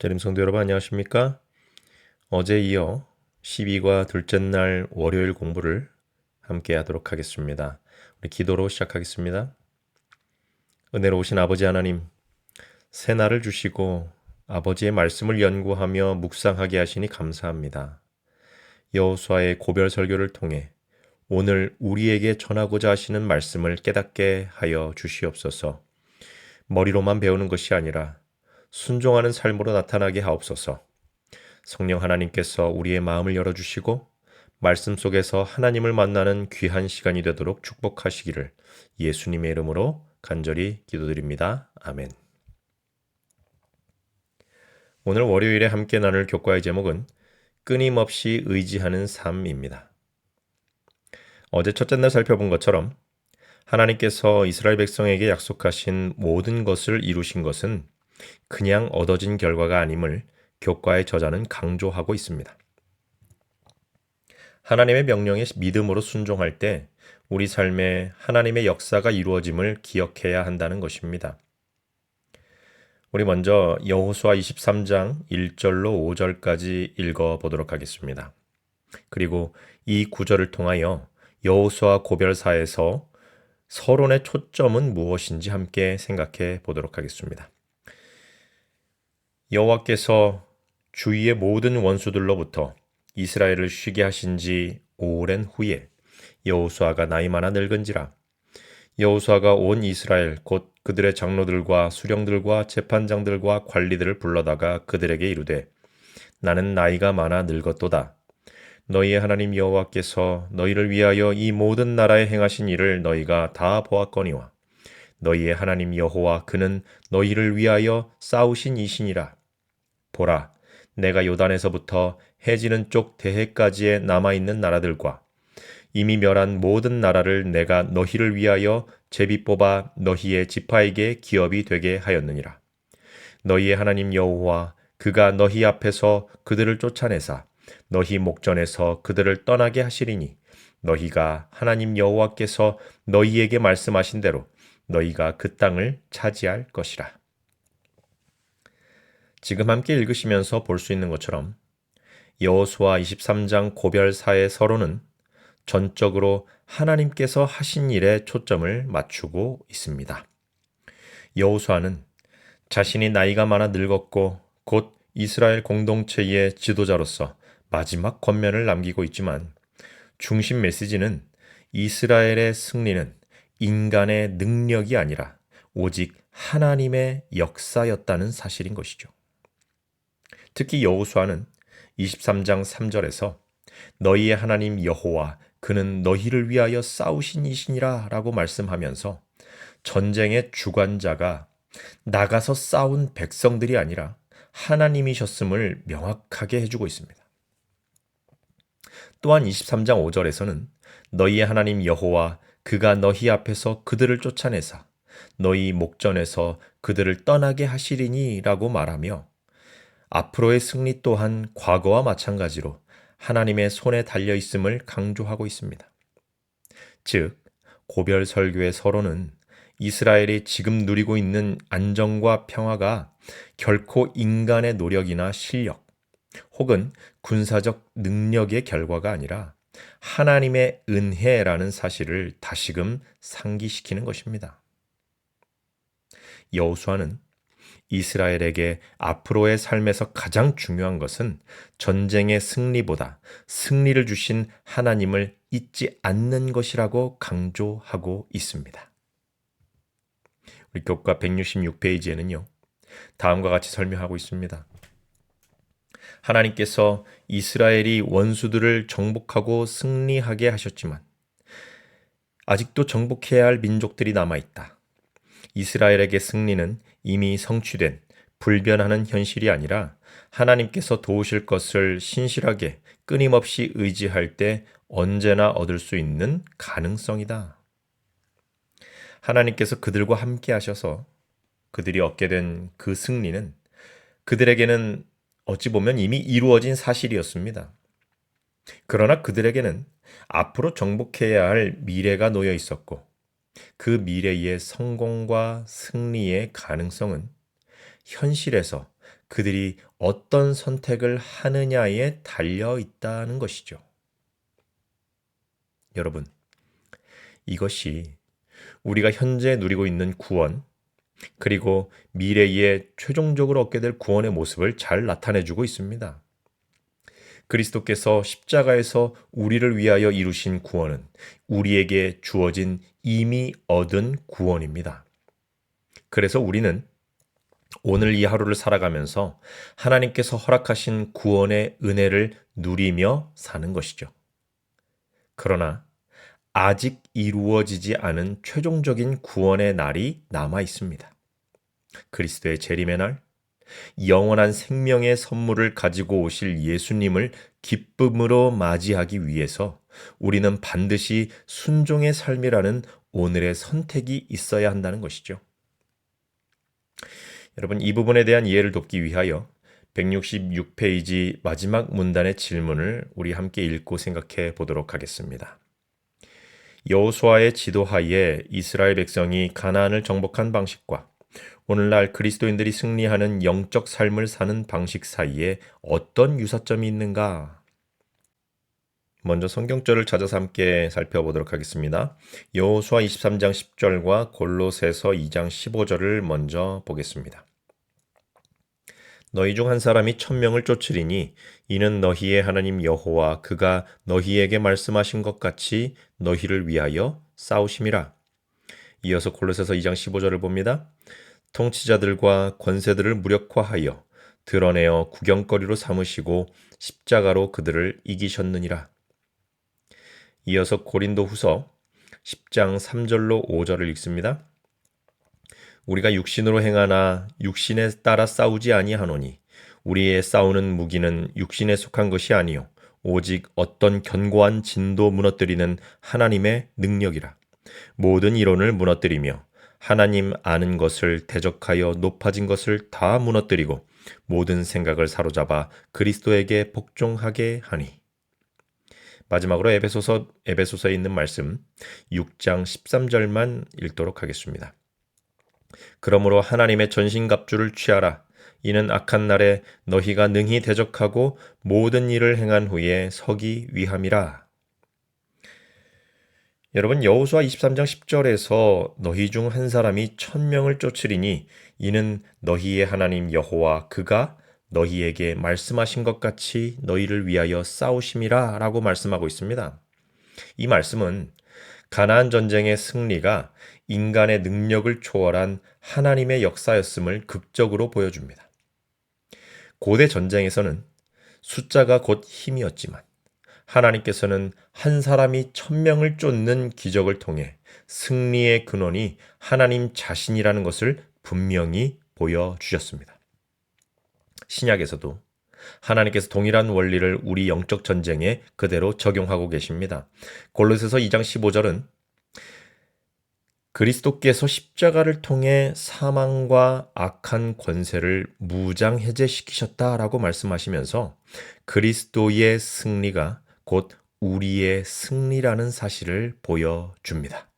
대림 성도 여러분 안녕하십니까? 어제 이어 12과 둘째 날 월요일 공부를 함께 하도록 하겠습니다. 우리 기도로 시작하겠습니다. 은혜로우신 아버지 하나님, 새 날을 주시고 아버지의 말씀을 연구하며 묵상하게 하시니 감사합니다. 여호수아의 고별 설교를 통해 오늘 우리에게 전하고자 하시는 말씀을 깨닫게 하여 주시옵소서. 머리로만 배우는 것이 아니라 순종하는 삶으로 나타나게 하옵소서. 성령 하나님께서 우리의 마음을 열어주시고 말씀 속에서 하나님을 만나는 귀한 시간이 되도록 축복하시기를 예수님의 이름으로 간절히 기도드립니다. 아멘. 오늘 월요일에 함께 나눌 교과의 제목은 끊임없이 의지하는 삶입니다. 어제 첫째 날 살펴본 것처럼 하나님께서 이스라엘 백성에게 약속하신 모든 것을 이루신 것은 그냥 얻어진 결과가 아님을 교과의 저자는 강조하고 있습니다. 하나님의 명령에 믿음으로 순종할 때 우리 삶에 하나님의 역사가 이루어짐을 기억해야 한다는 것입니다. 우리 먼저 여호수아 23장 1절로 5절까지 읽어보도록 하겠습니다. 그리고 이 구절을 통하여 여호수아 고별사에서 서론의 초점은 무엇인지 함께 생각해 보도록 하겠습니다. 여호와께서 주위의 모든 원수들로부터 이스라엘을 쉬게 하신 지 오랜 후에 여호수아가 나이 많아 늙은지라 여호수아가 온 이스라엘 곧 그들의 장로들과 수령들과 재판장들과 관리들을 불러다가 그들에게 이르되 나는 나이가 많아 늙었도다. 너희의 하나님 여호와께서 너희를 위하여 이 모든 나라에 행하신 일을 너희가 다 보았거니와 너희의 하나님 여호와 그는 너희를 위하여 싸우신 이시니라. 보라, 내가 요단에서부터 해지는 쪽 대해까지에 남아있는 나라들과 이미 멸한 모든 나라를 내가 너희를 위하여 제비 뽑아 너희의 지파에게 기업이 되게 하였느니라. 너희의 하나님 여호와 그가 너희 앞에서 그들을 쫓아내사 너희 목전에서 그들을 떠나게 하시리니 너희가 하나님 여호와께서 너희에게 말씀하신 대로 너희가 그 땅을 차지할 것이라. 지금 함께 읽으시면서 볼 수 있는 것처럼 여호수아 23장 고별사의 서론은 전적으로 하나님께서 하신 일에 초점을 맞추고 있습니다. 여호수아는 자신이 나이가 많아 늙었고 곧 이스라엘 공동체의 지도자로서 마지막 권면을 남기고 있지만 중심 메시지는 이스라엘의 승리는 인간의 능력이 아니라 오직 하나님의 역사였다는 사실인 것이죠. 특히 여호수아는 23장 3절에서 너희의 하나님 여호와 그는 너희를 위하여 싸우신 이시니라 라고 말씀하면서 전쟁의 주관자가 나가서 싸운 백성들이 아니라 하나님이셨음을 명확하게 해주고 있습니다. 또한 23장 5절에서는 너희의 하나님 여호와 그가 너희 앞에서 그들을 쫓아내사 너희 목전에서 그들을 떠나게 하시리니 라고 말하며 앞으로의 승리 또한 과거와 마찬가지로 하나님의 손에 달려 있음을 강조하고 있습니다. 즉, 고별 설교의 서론은 이스라엘이 지금 누리고 있는 안정과 평화가 결코 인간의 노력이나 실력 혹은 군사적 능력의 결과가 아니라 하나님의 은혜라는 사실을 다시금 상기시키는 것입니다. 여호수아는 이스라엘에게 앞으로의 삶에서 가장 중요한 것은 전쟁의 승리보다 승리를 주신 하나님을 잊지 않는 것이라고 강조하고 있습니다. 우리 교과 166페이지에는요. 다음과 같이 설명하고 있습니다. 하나님께서 이스라엘이 원수들을 정복하고 승리하게 하셨지만 아직도 정복해야 할 민족들이 남아있다. 이스라엘에게 승리는 이미 성취된 불변하는 현실이 아니라 하나님께서 도우실 것을 신실하게 끊임없이 의지할 때 언제나 얻을 수 있는 가능성이다. 하나님께서 그들과 함께 하셔서 그들이 얻게 된 그 승리는 그들에게는 어찌 보면 이미 이루어진 사실이었습니다. 그러나 그들에게는 앞으로 정복해야 할 미래가 놓여 있었고 그 미래의 성공과 승리의 가능성은 현실에서 그들이 어떤 선택을 하느냐에 달려 있다는 것이죠. 여러분, 이것이 우리가 현재 누리고 있는 구원, 그리고 미래에 최종적으로 얻게 될 구원의 모습을 잘 나타내주고 있습니다. 그리스도께서 십자가에서 우리를 위하여 이루신 구원은 우리에게 주어진 이미 얻은 구원입니다. 그래서 우리는 오늘 이 하루를 살아가면서 하나님께서 허락하신 구원의 은혜를 누리며 사는 것이죠. 그러나 아직 이루어지지 않은 최종적인 구원의 날이 남아 있습니다. 그리스도의 재림의 날, 영원한 생명의 선물을 가지고 오실 예수님을 기쁨으로 맞이하기 위해서 우리는 반드시 순종의 삶이라는 오늘의 선택이 있어야 한다는 것이죠. 여러분, 이 부분에 대한 이해를 돕기 위하여 166페이지 마지막 문단의 질문을 우리 함께 읽고 생각해 보도록 하겠습니다. 여호수아의 지도하에 이스라엘 백성이 가나안을 정복한 방식과 오늘날 그리스도인들이 승리하는 영적 삶을 사는 방식 사이에 어떤 유사점이 있는가? 먼저 성경절을 찾아서 함께 살펴보도록 하겠습니다. 여호수아 23장 10절과 골로새서 2장 15절을 먼저 보겠습니다. 너희 중 한 사람이 1000명을 쫓으리니 이는 너희의 하나님 여호와 그가 너희에게 말씀하신 것 같이 너희를 위하여 싸우심이라. 이어서 골로새서 2장 15절을 봅니다. 통치자들과 권세들을 무력화하여 드러내어 구경거리로 삼으시고 십자가로 그들을 이기셨느니라. 이어서 고린도후서 10장 3절로 5절을 읽습니다. 우리가 육신으로 행하나 육신에 따라 싸우지 아니하노니 우리의 싸우는 무기는 육신에 속한 것이 아니요 오직 어떤 견고한 진도 무너뜨리는 하나님의 능력이라. 모든 이론을 무너뜨리며 하나님 아는 것을 대적하여 높아진 것을 다 무너뜨리고 모든 생각을 사로잡아 그리스도에게 복종하게 하니. 마지막으로 에베소서에 있는 말씀 6장 13절만 읽도록 하겠습니다. 그러므로 하나님의 전신갑주를 취하라. 이는 악한 날에 너희가 능히 대적하고 모든 일을 행한 후에 서기 위함이라. 여러분, 여호수아 23장 10절에서 너희 중 한 사람이 1000명을 쫓으리니 이는 너희의 하나님 여호와 그가 너희에게 말씀하신 것 같이 너희를 위하여 싸우심이라 라고 말씀하고 있습니다. 이 말씀은 가나안 전쟁의 승리가 인간의 능력을 초월한 하나님의 역사였음을 극적으로 보여줍니다. 고대 전쟁에서는 숫자가 곧 힘이었지만 하나님께서는 한 사람이 1000명을 쫓는 기적을 통해 승리의 근원이 하나님 자신이라는 것을 분명히 보여주셨습니다. 신약에서도 하나님께서 동일한 원리를 우리 영적 전쟁에 그대로 적용하고 계십니다. 골로새서 2장 15절은 그리스도께서 십자가를 통해 사망과 악한 권세를 무장해제시키셨다라고 말씀하시면서 그리스도의 승리가 곧 우리의 승리라는 사실을 보여줍니다.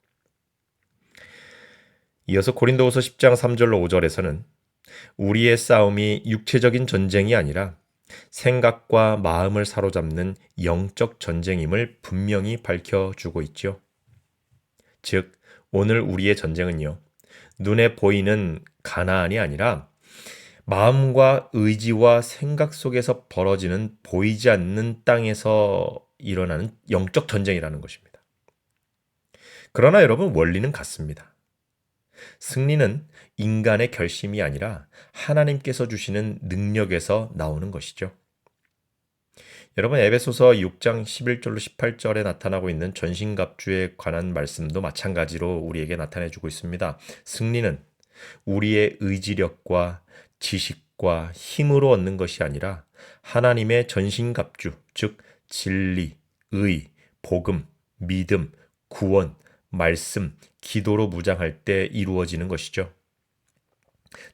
이어서 고린도후서 10장 3절로 5절에서는 우리의 싸움이 육체적인 전쟁이 아니라 생각과 마음을 사로잡는 영적 전쟁임을 분명히 밝혀주고 있죠. 즉, 오늘 우리의 전쟁은요, 눈에 보이는 가나안이 아니라 마음과 의지와 생각 속에서 벌어지는 보이지 않는 땅에서 일어나는 영적 전쟁이라는 것입니다. 그러나 여러분, 원리는 같습니다. 승리는 인간의 결심이 아니라 하나님께서 주시는 능력에서 나오는 것이죠. 여러분, 에베소서 6장 11절로 18절에 나타나고 있는 전신갑주에 관한 말씀도 마찬가지로 우리에게 나타내주고 있습니다. 승리는 우리의 의지력과 지식과 힘으로 얻는 것이 아니라 하나님의 전신갑주, 즉 진리, 의, 복음, 믿음, 구원, 말씀, 기도로 무장할 때 이루어지는 것이죠.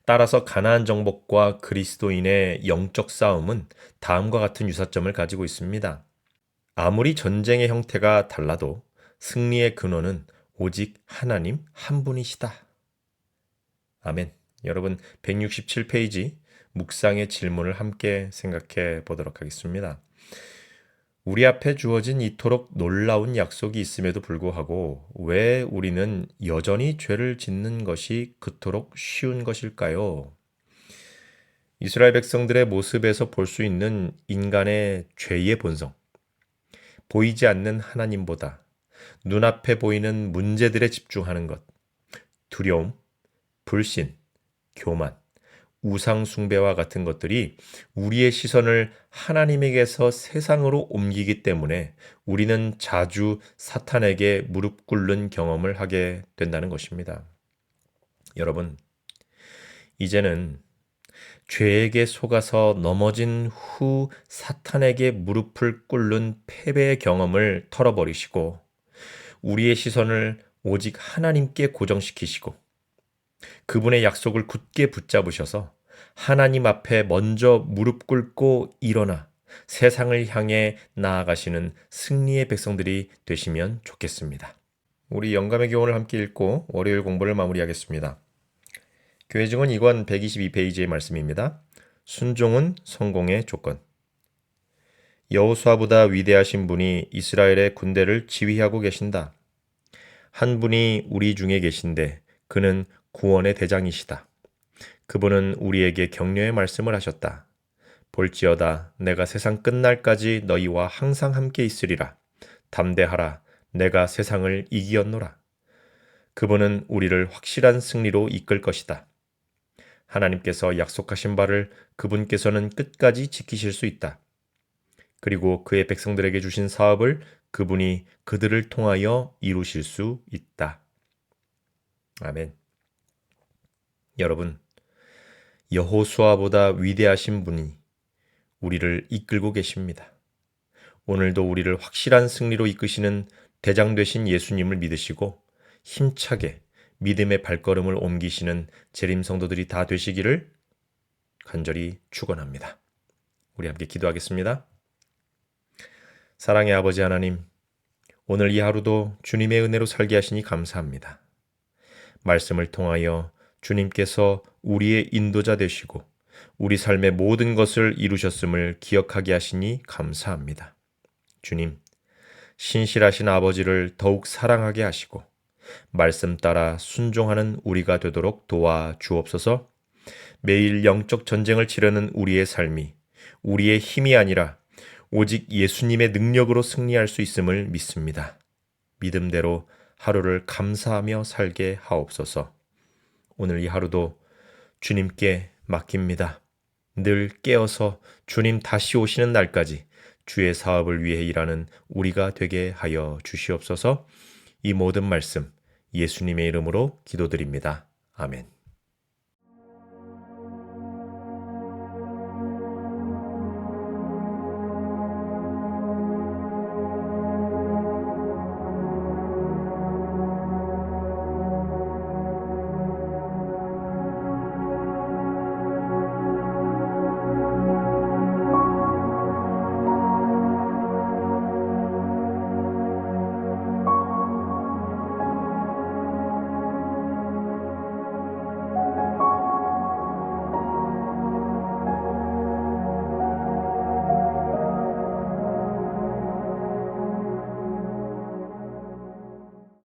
따라서 가나안 정복과 그리스도인의 영적 싸움은 다음과 같은 유사점을 가지고 있습니다. 아무리 전쟁의 형태가 달라도 승리의 근원은 오직 하나님 한 분이시다. 아멘. 여러분, 167페이지 묵상의 질문을 함께 생각해 보도록 하겠습니다. 우리 앞에 주어진 이토록 놀라운 약속이 있음에도 불구하고 왜 우리는 여전히 죄를 짓는 것이 그토록 쉬운 것일까요? 이스라엘 백성들의 모습에서 볼 수 있는 인간의 죄의 본성, 보이지 않는 하나님보다 눈앞에 보이는 문제들에 집중하는 것, 두려움, 불신, 교만, 우상숭배와 같은 것들이 우리의 시선을 하나님에게서 세상으로 옮기기 때문에 우리는 자주 사탄에게 무릎 꿇는 경험을 하게 된다는 것입니다. 여러분, 이제는 죄에게 속아서 넘어진 후 사탄에게 무릎을 꿇는 패배의 경험을 털어버리시고 우리의 시선을 오직 하나님께 고정시키시고 그분의 약속을 굳게 붙잡으셔서 하나님 앞에 먼저 무릎 꿇고 일어나 세상을 향해 나아가시는 승리의 백성들이 되시면 좋겠습니다. 우리 영감의 교훈을 함께 읽고 월요일 공부를 마무리하겠습니다. 교회 증언 2권 122페이지의 말씀입니다. 순종은 성공의 조건. 여호수아보다 위대하신 분이 이스라엘의 군대를 지휘하고 계신다. 한 분이 우리 중에 계신데 그는 구원의 대장이시다. 그분은 우리에게 격려의 말씀을 하셨다. 볼지어다 내가 세상 끝날까지 너희와 항상 함께 있으리라. 담대하라. 내가 세상을 이기었노라. 그분은 우리를 확실한 승리로 이끌 것이다. 하나님께서 약속하신 바를 그분께서는 끝까지 지키실 수 있다. 그리고 그의 백성들에게 주신 사업을 그분이 그들을 통하여 이루실 수 있다. 아멘. 여러분, 여호수아보다 위대하신 분이 우리를 이끌고 계십니다. 오늘도 우리를 확실한 승리로 이끄시는 대장 되신 예수님을 믿으시고 힘차게 믿음의 발걸음을 옮기시는 재림 성도들이 다 되시기를 간절히 축원합니다. 우리 함께 기도하겠습니다. 사랑의 아버지 하나님, 오늘 이 하루도 주님의 은혜로 살게 하시니 감사합니다. 말씀을 통하여 주님께서 우리의 인도자 되시고 우리 삶의 모든 것을 이루셨음을 기억하게 하시니 감사합니다. 주님, 신실하신 아버지를 더욱 사랑하게 하시고 말씀 따라 순종하는 우리가 되도록 도와 주옵소서. 매일 영적 전쟁을 치르는 우리의 삶이 우리의 힘이 아니라 오직 예수님의 능력으로 승리할 수 있음을 믿습니다. 믿음대로 하루를 감사하며 살게 하옵소서. 오늘 이 하루도 주님께 맡깁니다. 늘 깨어서 주님 다시 오시는 날까지 주의 사업을 위해 일하는 우리가 되게 하여 주시옵소서. 이 모든 말씀 예수님의 이름으로 기도드립니다. 아멘.